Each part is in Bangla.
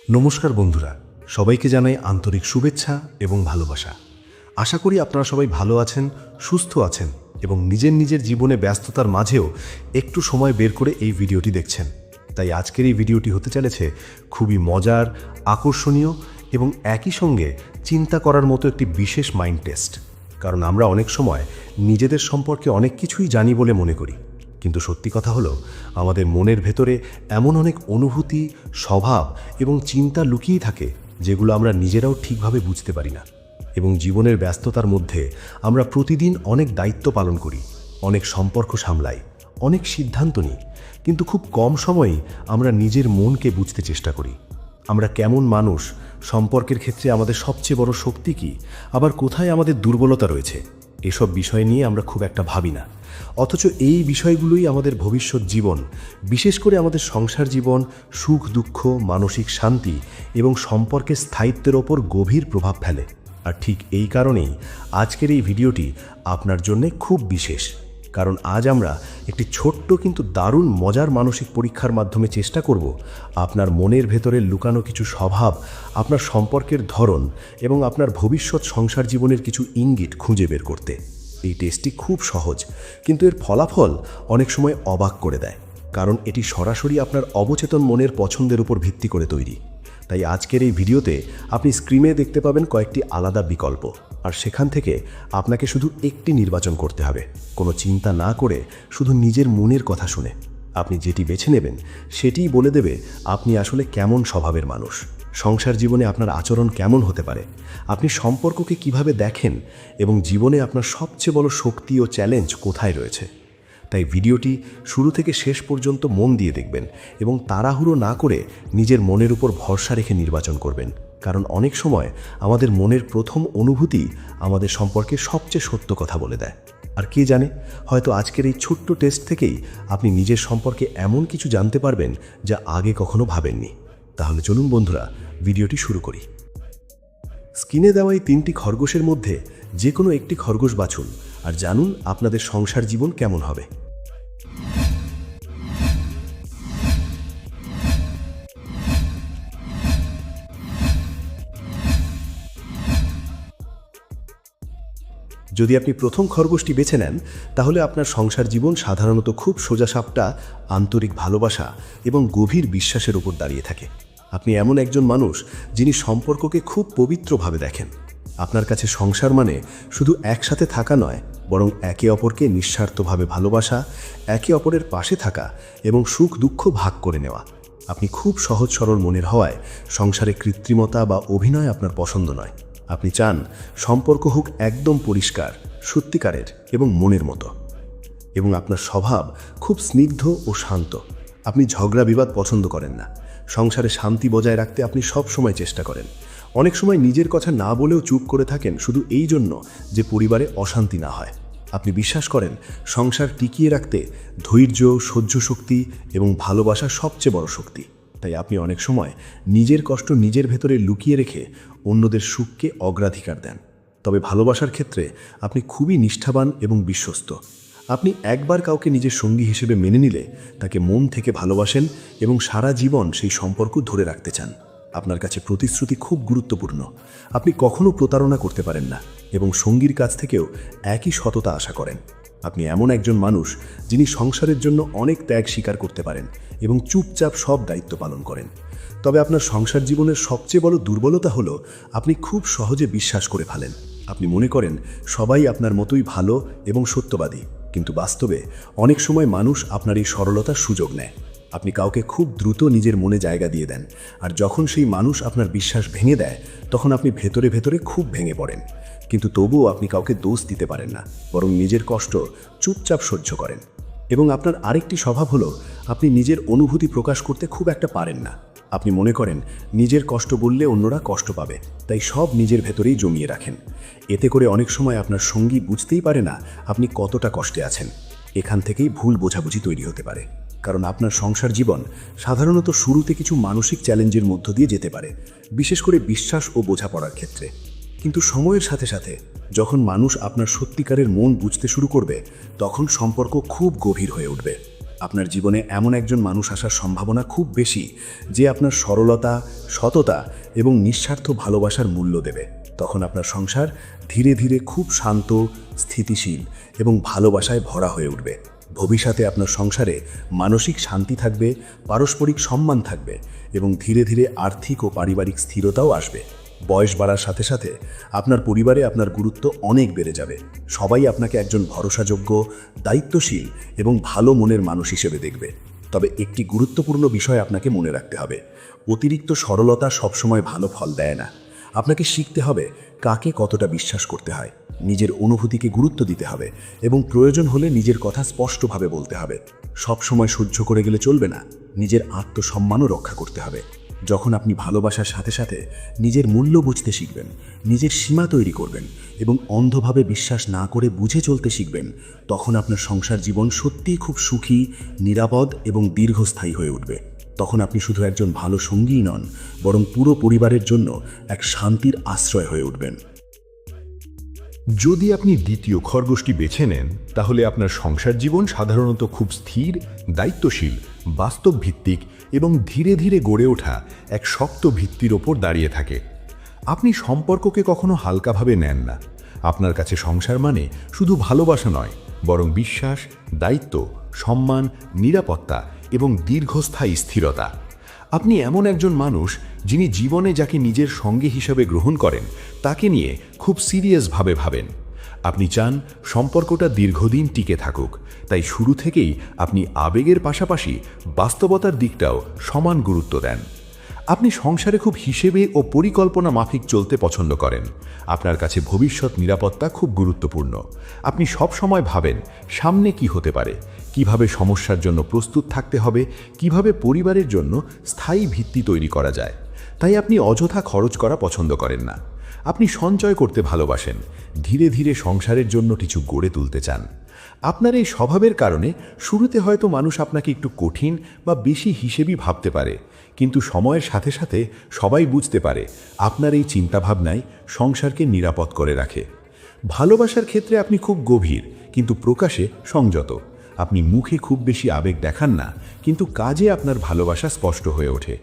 নমস্কার বন্ধুরা, সবাইকে জানাই আন্তরিক শুভেচ্ছা এবং ভালোবাসা। আশা করি আপনারা সবাই ভালো আছেন, সুস্থ আছেন এবং নিজের নিজের জীবনে ব্যস্ততার মাঝেও একটু সময় বের করে এই ভিডিওটি দেখছেন। তাই আজকের এই ভিডিওটি হতে চলেছে খুবই মজার, আকর্ষণীয় এবং একই সঙ্গে চিন্তা করার মতো একটি বিশেষ মাইন্ড টেস্ট। কারণ আমরা অনেক সময় নিজেদের সম্পর্কে অনেক কিছুই জানি বলে মনে করি, কিন্তু সত্যি কথা হলো আমাদের মনের ভেতরে এমন অনেক অনুভূতি, স্বভাব এবং চিন্তা লুকিয়ে থাকে যেগুলো আমরা নিজেরাও ঠিকভাবে বুঝতে পারি না। এবং জীবনের ব্যস্ততার মধ্যে আমরা প্রতিদিন অনেক দায়িত্ব পালন করি, অনেক সম্পর্ক সামলাই, অনেক সিদ্ধান্ত নিই, কিন্তু খুব কম সময়েই আমরা নিজের মনকে বুঝতে চেষ্টা করি। আমরা কেমন মানুষ, সম্পর্কের ক্ষেত্রে আমাদের সবচেয়ে বড় শক্তি কী, আবার কোথায় আমাদের দুর্বলতা রয়েছে, এসব বিষয় নিয়ে আমরা খুব একটা ভাবি না। অথচ এই বিষয়গুলোই আমাদের ভবিষ্যৎ জীবন, বিশেষ করে আমাদের সংসার জীবন, সুখ দুঃখ, মানসিক শান্তি এবং সম্পর্কের স্থায়িত্বের ওপর গভীর প্রভাব ফেলে। আর ঠিক এই কারণেই আজকের এই ভিডিওটি আপনার জন্যে খুব বিশেষ। কারণ আজ আমরা একটি ছোট্ট কিন্তু দারুণ মজার মানসিক পরীক্ষার মাধ্যমে চেষ্টা করব আপনার মনের ভেতরে লুকানো কিছু স্বভাব, আপনার সম্পর্কের ধরন এবং আপনার ভবিষ্যৎ সংসার জীবনের কিছু ইঙ্গিত খুঁজে বের করতে। এই টেস্টটি খুব সহজ, কিন্তু এর ফলাফল অনেক সময় অবাক করে দেয়, কারণ এটি সরাসরি আপনার অবচেতন মনের পছন্দের উপর ভিত্তি করে তৈরি। তাই আজকের এই ভিডিওতে আপনি স্ক্রিনে দেখতে পাবেন কয়েকটি আলাদা বিকল্প, আর সেখান থেকে আপনাকে শুধু একটি নির্বাচন করতে হবে, কোনো চিন্তা না করে, শুধু নিজের মনের কথা শুনে। আপনি যেটি বেছে নেবেন সেটিই বলে দেবে আপনি আসলে কেমন স্বভাবের মানুষ, সংসার জীবনে আপনার আচরণ কেমন হতে পারে, আপনি সম্পর্ককে কিভাবে দেখেন এবং জীবনে আপনার সবচেয়ে বড় শক্তি ও চ্যালেঞ্জ কোথায় রয়েছে। তাই ভিডিওটি শুরু থেকে শেষ পর্যন্ত মন দিয়ে দেখবেন এবং তাড়াহুড়ো না করে নিজের মনের উপর ভরসা রেখে নির্বাচন করবেন। কারণ অনেক সময় আমাদের মনের প্রথম অনুভূতি আমাদের সম্পর্কে সবচেয়ে সত্য কথা বলে দেয়। আর কে জানে, হয়তো আজকের এই ছোট্ট টেস্ট থেকেই আপনি নিজের সম্পর্কে এমন কিছু জানতে পারবেন যা আগে কখনো ভাবেননি। তাহলে চলুন বন্ধুরা, ভিডিওটি শুরু করি। স্ক্রিনে দেওয়া এই 3টি খরগোশের মধ্যে যে কোনো একটি খরগোশ বাছুন আর জানুন আপনাদের সংসার জীবন কেমন হবে। যদি আপনি প্রথম খরগোশটি বেছে নেন, তাহলে আপনার সংসার জীবন সাধারণত খুব সোজাসাপটা, আন্তরিক ভালোবাসা এবং গভীর বিশ্বাসের উপর দাঁড়িয়ে থাকে। আপনি এমন একজন মানুষ যিনি সম্পর্ককে খুব পবিত্রভাবে দেখেন। আপনার কাছে সংসার মানে শুধু একসাথে থাকা নয়, বরং একে অপরকে নিঃস্বার্থভাবে ভালোবাসা, একে অপরের পাশে থাকা এবং সুখ দুঃখ ভাগ করে নেওয়া। আপনি খুব সহজ সরল মনের হওয়ায় সংসারে কৃত্রিমতা বা অভিনয় আপনার পছন্দ নয়। আপনি চান সম্পর্ক হোক একদম পরিষ্কার, সত্যিকারের এবং মনের মতো। এবং আপনার স্বভাব খুব স্নিগ্ধ ও শান্ত। আপনি ঝগড়া বিবাদ পছন্দ করেন না। সংসারে শান্তি বজায় রাখতে আপনি সব সময় চেষ্টা করেন। অনেক সময় নিজের কথা না বলেও চুপ করে থাকেন শুধু এই জন্য যে পরিবারে অশান্তি না হয়। আপনি বিশ্বাস করেন সংসার টিকিয়ে রাখতে ধৈর্য, সহ্য শক্তি এবং ভালোবাসা সবচেয়ে বড় শক্তি। তাই আপনি অনেক সময় নিজের কষ্ট নিজের ভেতরে লুকিয়ে রেখে অন্যদের সুখকে অগ্রাধিকার দেন। তবে ভালোবাসার ক্ষেত্রে আপনি খুবই নিষ্ঠাবান এবং বিশ্বস্ত। আপনি একবার কাউকে নিজের সঙ্গী হিসেবে মেনে নিলে তাকে মন থেকে ভালোবাসেন এবং সারা জীবন সেই সম্পর্ক ধরে রাখতে চান। আপনার কাছে প্রতিশ্রুতি খুব গুরুত্বপূর্ণ। আপনি কখনো প্রতারণা করতে পারেন না এবং সঙ্গীর কাছ থেকেও একই সততা আশা করেন। আপনি এমন একজন মানুষ যিনি সংসারের জন্য অনেক ত্যাগ স্বীকার করতে পারেন এবং চুপচাপ সব দায়িত্ব পালন করেন। তবে আপনার সংসার জীবনের সবচেয়ে বড় দুর্বলতা হলো আপনি খুব সহজে বিশ্বাস করে ফেলেন। আপনি মনে করেন সবাই আপনার মতোই ভালো এবং সত্যবাদী, কিন্তু বাস্তবে অনেক সময় মানুষ আপনার এই সরলতার সুযোগ নেয়। আপনি কাউকে খুব দ্রুত নিজের মনে জায়গা দিয়ে দেন, আর যখন সেই মানুষ আপনার বিশ্বাস ভেঙে দেয় তখন আপনি ভেতরে ভেতরে খুব ভেঙে পড়েন। কিন্তু তবুও আপনি কাউকে দোষ দিতে পারেন না, বরং নিজের কষ্ট চুপচাপ সহ্য করেন। এবং আপনার আরেকটি স্বভাব হলো আপনি নিজের অনুভূতি প্রকাশ করতে খুব একটা পারেন না। আপনি মনে করেন নিজের কষ্ট বললে অন্যরা কষ্ট পাবে, তাই সব নিজের ভেতরেই জমিয়ে রাখেন। এতে করে অনেক সময় আপনার সঙ্গী বুঝতেই পারে না আপনি কতটা কষ্টে আছেন। এখান থেকেই ভুল বোঝাবুঝি তৈরি হতে পারে, কারণ আপনার সংসার জীবন সাধারণত শুরুতে কিছু মানসিক চ্যালেঞ্জের মধ্য দিয়ে যেতে পারে, বিশেষ করে বিশ্বাস ও বোঝাপড়ার ক্ষেত্রে। কিন্তু সময়ের সাথে সাথে যখন মানুষ আপনার সত্যিকারের মন বুঝতে শুরু করবে, তখন সম্পর্ক খুব গভীর হয়ে উঠবে। আপনার জীবনে এমন একজন মানুষ আসার সম্ভাবনা খুব বেশি যে আপনার সরলতা, সততা এবং নিঃস্বার্থ ভালোবাসার মূল্য দেবে। তখন আপনার সংসার ধীরে ধীরে খুব শান্ত, স্থিতিশীল এবং ভালোবাসায় ভরা হয়ে উঠবে। ভবিষ্যতে আপনার সংসারে মানসিক শান্তি থাকবে, পারস্পরিক সম্মান থাকবে এবং ধীরে ধীরে আর্থিক ও পারিবারিক স্থিরতাও আসবে। বয়স বাড়ার সাথে সাথে আপনার পরিবারে আপনার গুরুত্ব অনেক বেড়ে যাবে। সবাই আপনাকে একজন ভরসাযোগ্য, দায়িত্বশীল এবং ভালো মনের মানুষ হিসেবে দেখবে। তবে একটি গুরুত্বপূর্ণ বিষয় আপনাকে মনে রাখতে হবে, অতিরিক্ত সরলতা সবসময় ভালো ফল দেয় না। আপনাকে শিখতে হবে কাকে কতটা বিশ্বাস করতে হয়, নিজের অনুভূতিকে গুরুত্ব দিতে হবে এবং প্রয়োজন হলে নিজের কথা স্পষ্টভাবে বলতে হবে। সব সময় সহ্য করে গেলে চলবে না, নিজের আত্মসম্মানও রক্ষা করতে হবে। যখন আপনি ভালোবাসার সাথে সাথে নিজের মূল্য বুঝতে শিখবেন, নিজের সীমা তৈরি করবেন এবং অন্ধভাবে বিশ্বাস না করে বুঝে চলতে শিখবেন, তখন আপনার সংসার জীবন সত্যিই খুব সুখী, নিরাপদ এবং দীর্ঘস্থায়ী হয়ে উঠবে। তখন আপনি শুধু একজন ভালো সঙ্গীই নন, বরং পুরো পরিবারের জন্য এক শান্তির আশ্রয় হয়ে উঠবেন। যদি আপনি দ্বিতীয় খরগোশটি বেছে নেন, তাহলে আপনার সংসার জীবন সাধারণত খুব স্থির, দায়িত্বশীল, বাস্তবভিত্তিক এবং ধীরে ধীরে গড়ে ওঠা এক শক্ত ভিত্তির ওপর দাঁড়িয়ে থাকে। আপনি সম্পর্ককে কখনো হালকাভাবে নেন না। আপনার কাছে সংসার মানে শুধু ভালোবাসা নয়, বরং বিশ্বাস, দায়িত্ব, সম্মান, নিরাপত্তা এবং দীর্ঘস্থায়ী স্থিরতা। আপনি এমন একজন মানুষ যিনি জীবনে যাকে নিজের সঙ্গী হিসেবে গ্রহণ করেন তাকে নিয়ে খুব সিরিয়াসভাবে ভাবেন। আপনি চান সম্পর্কটা দীর্ঘদিন টিকে থাকুক, তাই শুরু থেকেই আপনি আবেগের পাশাপাশি বাস্তবতার দিকটাও সমান গুরুত্ব দেন। আপনি সংসারে খুব হিসেবে ও পরিকল্পনা মাফিক চলতে পছন্দ করেন। আপনার কাছে ভবিষ্যৎ নিরাপত্তা খুব গুরুত্বপূর্ণ। আপনি সব সময় ভাবেন সামনে কি হতে পারে, কিভাবে সমস্যার জন্য প্রস্তুত থাকতে হবে, কিভাবে পরিবারের জন্য স্থায়ী ভিত্তি তৈরি করা যায়। তাই আপনি অযথা খরচ করা পছন্দ করেন না। আপনি সঞ্চয় করতে ভালোবাসেন, ধীরে ধীরে সংসারের জন্য কিছু গড়ে তুলতে চান। আপনার এই স্বভাবের কারণে শুরুতে হয়তো মানুষ আপনাকে একটু কঠিন বা বেশি হিসেবি ভাবতে পারে, কিন্তু সময়ের সাথে সাথে সবাই বুঝতে পারে আপনার এই চিন্তাভাবনাই সংসারকে নিরাপদ করে রাখে। ভালোবাসার ক্ষেত্রে আপনি খুব গভীর, কিন্তু প্রকাশে সংযত। আপনি মুখে খুব বেশি আবেগ দেখান না, কিন্তু কাজে আপনার ভালোবাসা স্পষ্ট হয়ে ওঠে।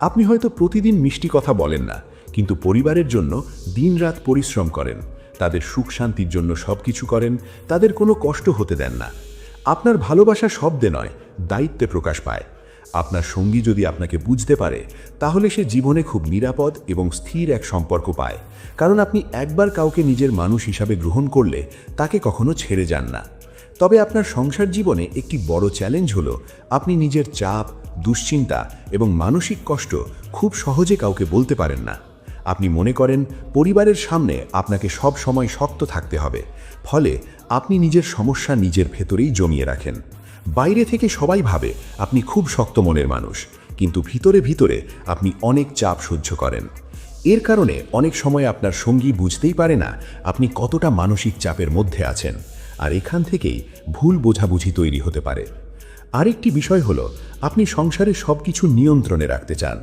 আপনি হয়তো প্রতিদিন মিষ্টি কথা বলেন না, কিন্তু পরিবারের জন্য দিনরাত পরিশ্রম করেন, তাদের সুখ শান্তির জন্য সব কিছু করেন, তাদের কোনো কষ্ট হতে দেন না। আপনার ভালোবাসা শব্দে নয়, দায়িত্বে প্রকাশ পায়। আপনার সঙ্গী যদি আপনাকে বুঝতে পারে, তাহলে সে জীবনে খুব নিরাপদ এবং স্থির এক সম্পর্ক পায়, কারণ আপনি একবার কাউকে নিজের মানুষ হিসাবে গ্রহণ করলে তাকে কখনো ছেড়ে যান না। তবে আপনার সংসার জীবনে একটি বড় চ্যালেঞ্জ হলো আপনি নিজের চাপ, দুশ্চিন্তা এবং মানসিক কষ্ট খুব সহজে কাউকে বলতে পারেন না। আপনি মনে করেন পরিবারের সামনে আপনাকে সব সময় শক্ত থাকতে হবে, ফলে আপনি নিজের সমস্যা নিজের ভেতরেই জমিয়ে রাখেন। বাইরে থেকে সবাই ভাবে আপনি খুব শক্ত মনের মানুষ, কিন্তু ভিতরে ভিতরে আপনি অনেক চাপ সহ্য করেন। এর কারণে অনেক সময় আপনার সঙ্গী বুঝতেই পারে না আপনি কতটা মানসিক চাপের মধ্যে আছেন, আর এখান থেকেই ভুল বোঝাবুঝি তৈরি হতে পারে। আরেকটি বিষয় হলো আপনি সংসারে সব কিছু নিয়ন্ত্রণে রাখতে চান।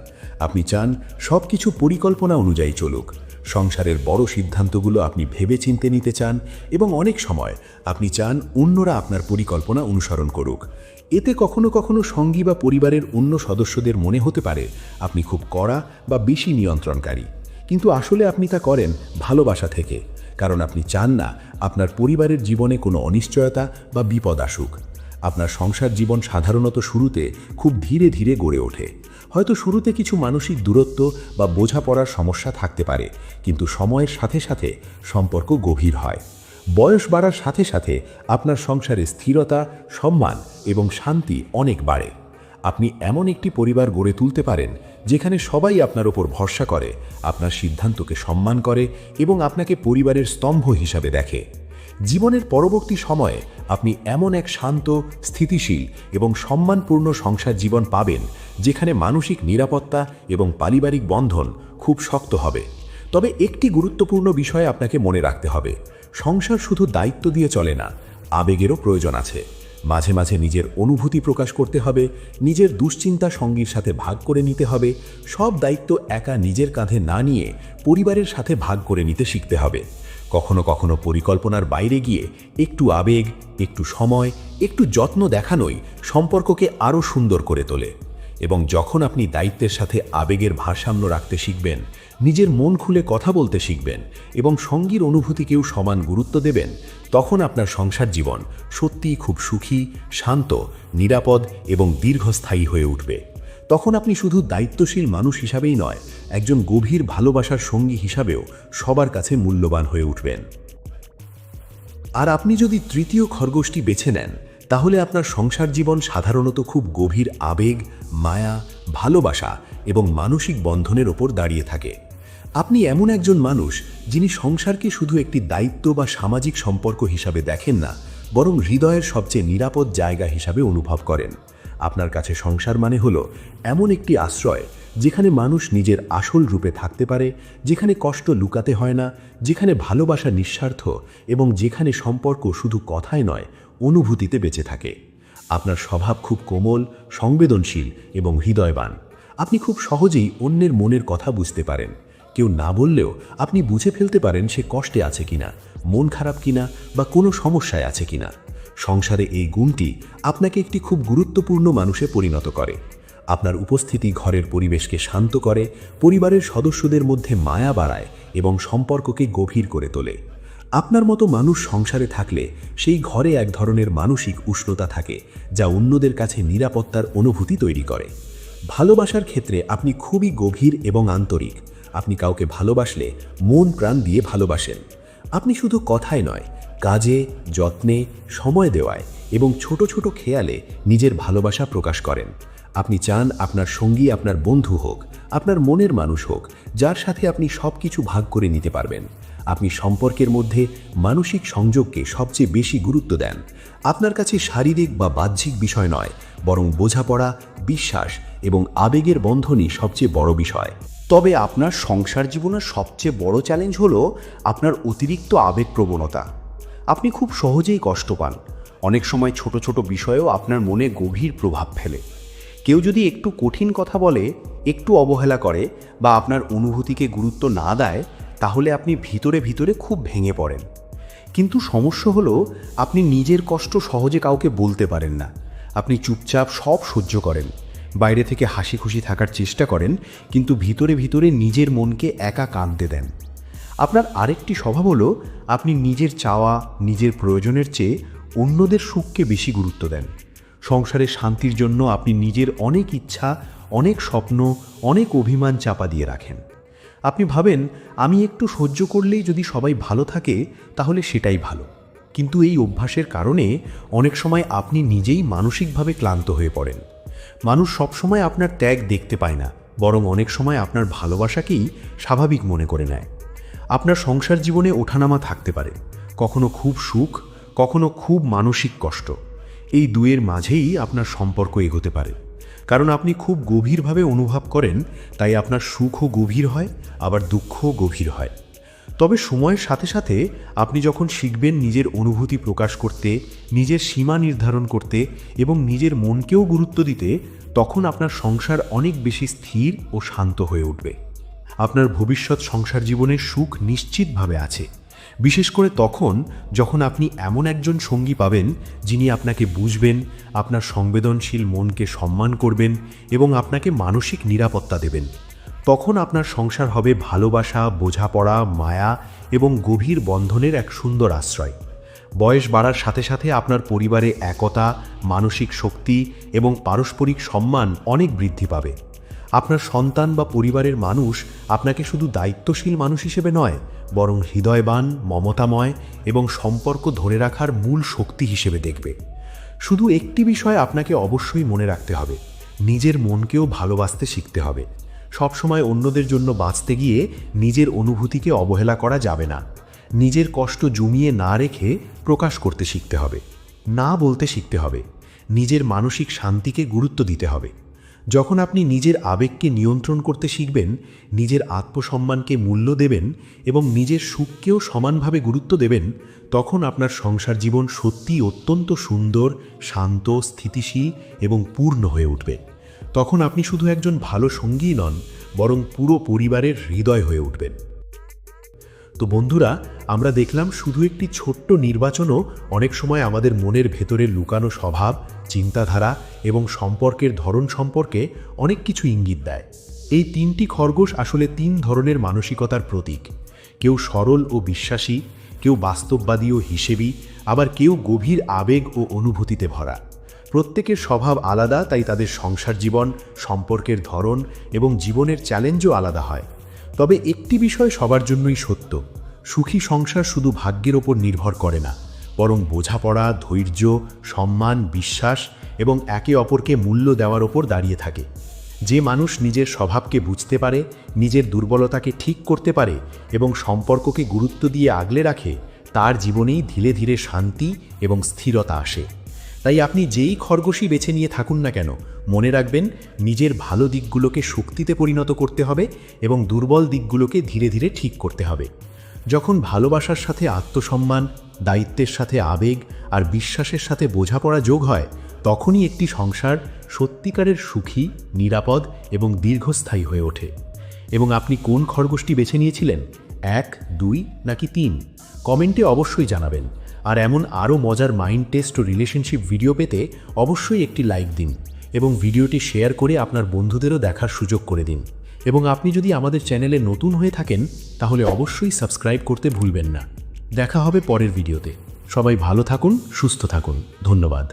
আপনি চান সব কিছু পরিকল্পনা অনুযায়ী চলুক। সংসারের বড় সিদ্ধান্তগুলো আপনি ভেবেচিন্তে নিতে চান এবং অনেক সময় আপনি চান অন্যরা আপনার পরিকল্পনা অনুসরণ করুক। এতে কখনো কখনো সঙ্গী বা পরিবারের অন্য সদস্যদের মনে হতে পারে আপনি খুব কড়া বা বেশি নিয়ন্ত্রণকারী, কিন্তু আসলে আপনি তা করেন ভালোবাসা থেকে, কারণ আপনি চান না আপনার পরিবারের জীবনে কোনো অনিশ্চয়তা বা বিপদ আসুক। আপনার সংসার জীবন সাধারণত শুরুতে খুব ধীরে ধীরে গড়ে ওঠে। হয়তো শুরুতে কিছু মানসিক দূরত্ব বা বোঝাপড়ার সমস্যা থাকতে পারে, কিন্তু সময়ের সাথে সাথে সম্পর্ক গভীর হয়। বয়স বাড়ার সাথে সাথে আপনার সংসারে স্থিরতা, সম্মান এবং শান্তি অনেক বাড়ে। আপনি এমন একটি পরিবার গড়ে তুলতে পারেন যেখানে সবাই আপনার ওপর ভরসা করে, আপনার সিদ্ধান্তকে সম্মান করে এবং আপনাকে পরিবারের স্তম্ভ হিসাবে দেখে। জীবনের পরবর্তী সময়ে আপনি এমন এক শান্ত, স্থিতিশীল এবং সম্মানপূর্ণ সংসার জীবন পাবেন যেখানে মানসিক নিরাপত্তা এবং পারিবারিক বন্ধন খুব শক্ত হবে। তবে একটি গুরুত্বপূর্ণ বিষয় আপনাকে মনে রাখতে হবে, সংসার শুধু দায়িত্ব দিয়ে চলে না, আবেগেরও প্রয়োজন আছে। মাঝে মাঝে নিজের অনুভূতি প্রকাশ করতে হবে, নিজের দুশ্চিন্তা সঙ্গীর সাথে ভাগ করে নিতে হবে। সব দায়িত্ব একা নিজের কাঁধে না নিয়ে পরিবারের সাথে ভাগ করে নিতে শিখতে হবে। কখনো কখনো পরিকল্পনার বাইরে গিয়ে একটু আবেগ, একটু সময়, একটু যত্ন দেখানোই সম্পর্ককে আরও সুন্দর করে তোলে। এবং যখন আপনি দায়িত্বের সাথে আবেগের ভারসাম্য রাখতে শিখবেন, নিজের মন খুলে কথা বলতে শিখবেন এবং সঙ্গীর অনুভূতিকেও সমান গুরুত্ব দেবেন, তখন আপনার সংসার জীবন সত্যিই খুব সুখী, শান্ত, নিরাপদ এবং দীর্ঘস্থায়ী হয়ে উঠবে। তখন আপনি শুধু দায়িত্বশীল মানুষ হিসাবেই নয়, একজন গভীর ভালোবাসার সঙ্গী হিসাবেও সবার কাছে মূল্যবান হয়ে উঠবেন। আর আপনি যদি তৃতীয় খরগোশটি বেছে নেন, তাহলে আপনার সংসার জীবন সাধারণত খুব গভীর আবেগ, মায়া, ভালোবাসা এবং মানসিক বন্ধনের ওপর দাঁড়িয়ে থাকে। আপনি এমন একজন মানুষ যিনি সংসারকে শুধু একটি দায়িত্ব বা সামাজিক সম্পর্ক হিসাবে দেখেন না, বরং হৃদয়ের সবচেয়ে নিরাপদ জায়গা হিসাবে অনুভব করেন। আপনার কাছে সংসার মানে হলো এমন একটি আশ্রয় যেখানে মানুষ নিজের আসল রূপে থাকতে পারে, যেখানে কষ্ট লুকাতে হয় না, যেখানে ভালোবাসা নিঃস্বার্থ এবং যেখানে সম্পর্ক শুধু কথায় নয়, অনুভূতিতে বেঁচে থাকে। আপনার স্বভাব খুব কোমল, সংবেদনশীল এবং হৃদয়বান। আপনি খুব সহজেই অন্যের মনের কথা বুঝতে পারেন। কেউ না বললেও আপনি বুঝে ফেলতে পারেন সে কষ্টে আছে কিনা, মন খারাপ কিনা বা কোনো সমস্যায় আছে কিনা। সংসারে এই গুণটি আপনাকে একটি খুব গুরুত্বপূর্ণ মানুষে পরিণত করে। আপনার উপস্থিতি ঘরের পরিবেশকে শান্ত করে, পরিবারের সদস্যদের মধ্যে মায়া বাড়ায় এবং সম্পর্ককে গভীর করে তোলে। আপনার মতো মানুষ সংসারে থাকলে সেই ঘরে এক ধরনের মানসিক উষ্ণতা থাকে, যা অন্যদের কাছে নিরাপত্তার অনুভূতি তৈরি করে। ভালোবাসার ক্ষেত্রে আপনি খুবই গভীর এবং আন্তরিক। আপনি কাউকে ভালোবাসলে মন প্রাণ দিয়ে ভালোবাসেন। আপনি শুধু কথায় নয়, কাজে, যত্নে, সময় দেওয়ায় এবং ছোট ছোট খেয়ালে নিজের ভালোবাসা প্রকাশ করেন। আপনি চান আপনার সঙ্গী আপনার বন্ধু হোক, আপনার মনের মানুষ হোক, যার সাথে আপনি সব কিছু ভাগ করে নিতে পারবেন। আপনি সম্পর্কের মধ্যে মানসিক সংযোগকে সবচেয়ে বেশি গুরুত্ব দেন। আপনার কাছে শারীরিক বা বাহ্যিক বিষয় নয়, বরং বোঝাপড়া, বিশ্বাস এবং আবেগের বন্ধনই সবচেয়ে বড় বিষয়। তবে আপনার সংসার জীবনের সবচেয়ে বড় চ্যালেঞ্জ হলো আপনার অতিরিক্ত আবেগপ্রবণতা। আপনি খুব সহজেই কষ্ট পান। অনেক সময় ছোট ছোট বিষয়েও আপনার মনে গভীর প্রভাব ফেলে। কেউ যদি একটু কঠিন কথা বলে, একটু অবহেলা করে বা আপনার অনুভূতিকে গুরুত্ব না দেয়, তাহলে আপনি ভিতরে ভিতরে খুব ভেঙে পড়েন। কিন্তু সমস্যা হলো আপনি নিজের কষ্ট সহজে কাউকে বলতে পারেন না। আপনি চুপচাপ সব সহ্য করেন, বাইরে থেকে হাসি খুশি থাকার চেষ্টা করেন, কিন্তু ভিতরে ভিতরে নিজের মনকে একা কাঁদতে দেন। আপনার আরেকটি স্বভাব হলো আপনি নিজের চাওয়া, নিজের প্রয়োজনের চেয়ে অন্যদের সুখকে বেশি গুরুত্ব দেন। সংসারের শান্তির জন্য আপনি নিজের অনেক ইচ্ছা, অনেক স্বপ্ন, অনেক অভিমান চাপা দিয়ে রাখেন। আপনি ভাবেন আমি একটু সহ্য করলেই যদি সবাই ভালো থাকে তাহলে সেটাই ভালো। কিন্তু এই অভ্যাসের কারণে অনেক সময় আপনি নিজেই মানসিকভাবে ক্লান্ত হয়ে পড়েন। মানুষ সবসময় আপনার ত্যাগ দেখতে পায় না, বরং অনেক সময় আপনার ভালোবাসাকেই স্বাভাবিক মনে করে নেয়। আপনার সংসার জীবনে ওঠানামা থাকতে পারে, কখনো খুব সুখ, কখনো খুব মানসিক কষ্ট। এই দুয়ের মাঝেই আপনার সম্পর্ক এগোতে পারে, কারণ আপনি খুব গভীরভাবে অনুভব করেন, তাই আপনার সুখও গভীর হয়, আবার দুঃখও গভীর হয়। তবে সময়ের সাথে সাথে আপনি যখন শিখবেন নিজের অনুভূতি প্রকাশ করতে, নিজের সীমা নির্ধারণ করতে এবং নিজের মনকেও গুরুত্ব দিতে, তখন আপনার সংসার অনেক বেশি স্থির ও শান্ত হয়ে উঠবে। আপনার ভবিষ্যৎ সংসার জীবনের সুখ নিশ্চিতভাবে আছে, বিশেষ করে তখন যখন আপনি এমন একজন সঙ্গী পাবেন যিনি আপনাকে বুঝবেন, আপনার সংবেদনশীল মনকে সম্মান করবেন এবং আপনাকে মানসিক নিরাপত্তা দেবেন। তখন আপনার সংসার হবে ভালোবাসা, বোঝাপড়া, মায়া এবং গভীর বন্ধনের এক সুন্দর আশ্রয়। বয়স বাড়ার সাথে সাথে আপনার পরিবারে একতা, মানসিক শক্তি এবং পারস্পরিক সম্মান অনেক বৃদ্ধি পাবে। আপনার সন্তান বা পরিবারের মানুষ আপনাকে শুধু দায়িত্বশীল মানুষ হিসেবে নয়, বরং হৃদয়বান, মমতাময় এবং সম্পর্ক ধরে রাখার মূল শক্তি হিসেবে দেখবে। শুধু একটি বিষয় আপনাকে অবশ্যই মনে রাখতে হবে, নিজের মনকেও ভালোবাসতে শিখতে হবে। সবসময় অন্যদের জন্য বাঁচতে গিয়ে নিজের অনুভূতিকে অবহেলা করা যাবে না। নিজের কষ্ট জমিয়ে না রেখে প্রকাশ করতে শিখতে হবে, না বলতে শিখতে হবে, নিজের মানসিক শান্তিকে গুরুত্ব দিতে হবে। যখন আপনি নিজের আবেগকে নিয়ন্ত্রণ করতে শিখবেন, নিজের আত্মসম্মানকে মূল্য দেবেন এবং নিজের সুখকেও সমানভাবে গুরুত্ব দেবেন, তখন আপনার সংসার জীবন সত্যিই অত্যন্ত সুন্দর, শান্ত, স্থিতিশীল এবং পূর্ণ হয়ে উঠবে। তখন আপনি শুধু একজন ভালো সঙ্গী নন, বরং পুরো পরিবারের হৃদয় হয়ে উঠবেন। তো বন্ধুরা, আমরা দেখলাম শুধু একটি ছোট্ট নির্বাচনও অনেক সময় আমাদের মনের ভেতরে লুকানো স্বভাব, চিন্তাধারা এবং সম্পর্কের ধরন সম্পর্কে অনেক কিছু ইঙ্গিত দেয়। এই 3টি খরগোশ আসলে 3 ধরনের মানসিকতার প্রতীক। কেউ সরল ও বিশ্বাসী, কেউ বাস্তববাদী ও হিসেবী, আবার কেউ গভীর আবেগ ও অনুভূতিতে ভরা। প্রত্যেকের স্বভাব আলাদা, তাই তাদের সংসার জীবন, সম্পর্কের ধরন এবং জীবনের চ্যালেঞ্জও আলাদা হয়। তবে একটি বিষয় সবার জন্যই সত্য: সুখী সংসার শুধু ভাগ্যের ওপর নির্ভর করে না, বরং বোঝাপড়া, ধৈর্য, সম্মান, বিশ্বাস এবং একে অপরকে মূল্য দেওয়ার ওপর দাঁড়িয়ে থাকে। যে মানুষ নিজের স্বভাবকে বুঝতে পারে, নিজের দুর্বলতাকে ঠিক করতে পারে এবং সম্পর্ককে গুরুত্ব দিয়ে আগলে রাখে, তার জীবনেই ধীরে ধীরে শান্তি এবং স্থিরতা আসে। তাই আপনি যেই খরগোশই বেছে নিয়ে থাকুন না কেন, মনে রাখবেন নিজের ভালো দিকগুলোকে শক্তিতে পরিণত করতে হবে এবং দুর্বল দিকগুলোকে ধীরে ধীরে ঠিক করতে হবে। যখন ভালোবাসার সাথে আত্মসম্মান, দায়িত্বের সাথে আবেগ আর বিশ্বাসের সাথে বোঝাপড়া যোগ হয়, তখনই একটি সংসার সত্যিকারের সুখী, নিরাপদ এবং দীর্ঘস্থায়ী হয়ে ওঠে। এবং আপনি কোন খরগোশটি বেছে নিয়েছিলেন? 1, 2 নাকি 3? কমেন্টে অবশ্যই জানাবেন। আর এমন আরও মজার মাইন্ড টেস্ট ও রিলেশনশিপ ভিডিও পেতে অবশ্যই একটি লাইক দিন এবং ভিডিওটি শেয়ার করে আপনার বন্ধুদেরও দেখার সুযোগ করে দিন। এবং আপনি যদি আমাদের চ্যানেলে নতুন হয়ে থাকেন, তাহলে অবশ্যই সাবস্ক্রাইব করতে ভুলবেন না। দেখা হবে পরের ভিডিওতে। সবাই ভালো থাকুন, সুস্থ থাকুন। ধন্যবাদ।